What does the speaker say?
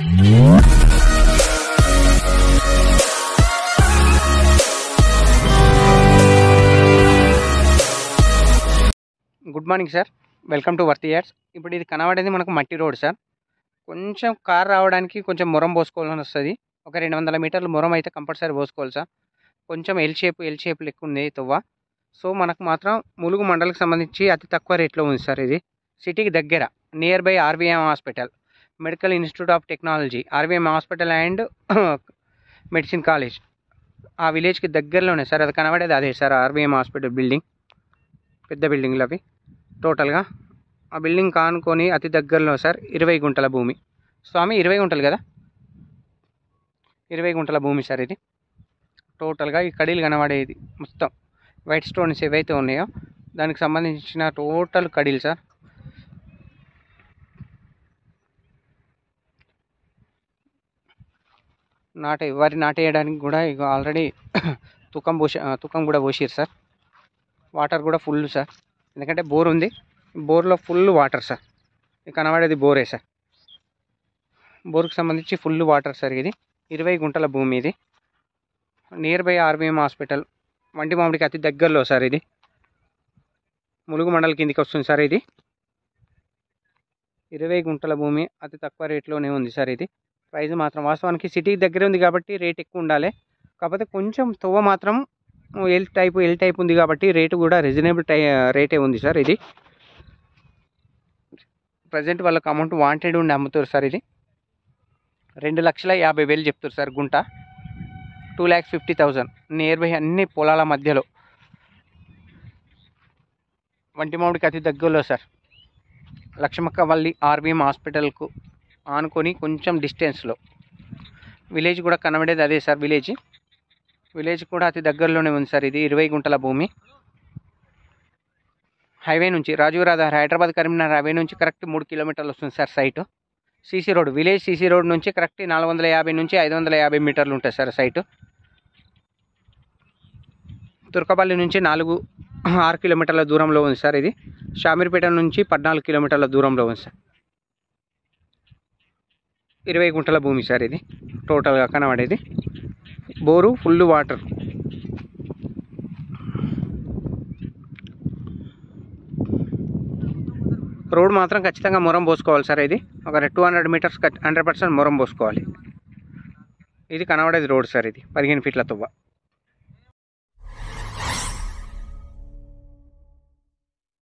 Good morning sir, welcome to Worthy Yards. ఇప్పుడు ఇది కనబడేది మనకు మట్టి రోడ్ సార్. కొంచెం కార్ రావడానికి కొంచెం మొరం పోసుకోవాలని వస్తుంది. ఒక 200 మీటర్లు మొరం అయితే కంపల్సరీ పోసుకోవాలి సార్. కొంచెం ఎల్ షేప్ లెక్క ఉంది తువ్వ. సో మనకు మాత్రం ములుగు మండలికి సంబంధించి అతి తక్కువ రేట్లో ఉంది సార్. ఇది సిటీకి దగ్గర near by RVM hospital, medical institute of technology, RVM hospital and medicine college, ఆ విలేజ్కి దగ్గరలోనే సార్. అది కనబడేది అదే సార్, ఆర్వీఎం హాస్పిటల్ బిల్డింగ్, పెద్ద బిల్డింగ్లు అవి. టోటల్గా ఆ బిల్డింగ్ కానుకొని అతి దగ్గరలో సార్ 20 గుంటల భూమి. స్వామి 20 గుంటలు కదా, 20 గుంటల భూమి సార్ ఇది. టోటల్గా ఈ కడీలు కనబడేది మొత్తం వైట్ స్టోన్స్ ఏవైతే ఉన్నాయో దానికి సంబంధించిన టోటల్ కడీలు సార్. వరి నాటేయడానికి కూడా ఇక ఆల్రెడీ తుకం కూడా పోసిరు సార్. వాటర్ కూడా ఫుల్ సార్, ఎందుకంటే బోర్ ఉంది. బోర్లో ఫుల్ వాటర్ సార్. ఇది కనబడేది బోరే సార్. బోర్కి సంబంధించి ఫుల్ వాటర్ సార్. ఇది 20 గుంటల భూమి. ఇది నియర్ బై ఆర్వీఎం హాస్పిటల్, వంటి మామిడికి అతి దగ్గరలో సార్. ఇది ములుగు మండల్ కిందికి వస్తుంది సార్. ఇది 20 గుంటల భూమి, అతి తక్కువ రేట్లోనే ఉంది సార్. ఇది ప్రైస్ మాత్రం వాస్తవానికి సిటీకి దగ్గర ఉంది కాబట్టి రేట్ ఎక్కువ ఉండాలి. కాకపోతే కొంచెం తువ్వ మాత్రం ఎల్ టైప్ ఉంది కాబట్టి రేటు కూడా రీజనబుల్ రేటే ఉంది సార్. ఇది ప్రజెంట్ వాళ్ళకి అమౌంట్ వాంటెడ్ ఉండి అమ్ముతారు సార్. ఇది 2,50,000 చెప్తారు సార్ గుంట. 2,50,000 నియర్ బై అన్ని పొలాల మధ్యలో, వంటి మామిడికి అతి దగ్గరలో సార్. లక్ష్మక్కవల్లి ఆర్వీఎం హాస్పిటల్కు ఆనుకొని కొంచెం డిస్టెన్స్లో విలేజ్ కూడా కనబడేది అదే సార్. విలేజ్ కూడా అతి దగ్గరలోనే ఉంది సార్. ఇది 20 గుంటల భూమి. హైవే నుంచి రాజీవ్ రహదారి, హైదరాబాద్ కరీంనగర్ హైవే నుంచి కరెక్ట్ 3 కిలోమీటర్లు వస్తుంది sir site. CC road, village CC road నుంచి కరెక్ట్ 450 నుంచి 550 మీటర్లు ఉంటుంది సార్ సైటు. తుర్కపల్లి నుంచి 6 కిలోమీటర్ల దూరంలో ఉంది సార్. ఇది షామీర్పేట నుంచి 14 కిలోమీటర్ల దూరంలో ఉంది సార్. 20 గుంటల భూమి సార్. ఇది టోటల్గా కనబడేది. Bore full water. రోడ్ మాత్రం ఖచ్చితంగా మొరం పోసుకోవాలి సార్. ఇది ఒక 200 మీటర్స్ 100% మొరం పోసుకోవాలి. ఇది కనబడేది రోడ్ సార్. ఇది 15 ఫీట్ల తువ్వ.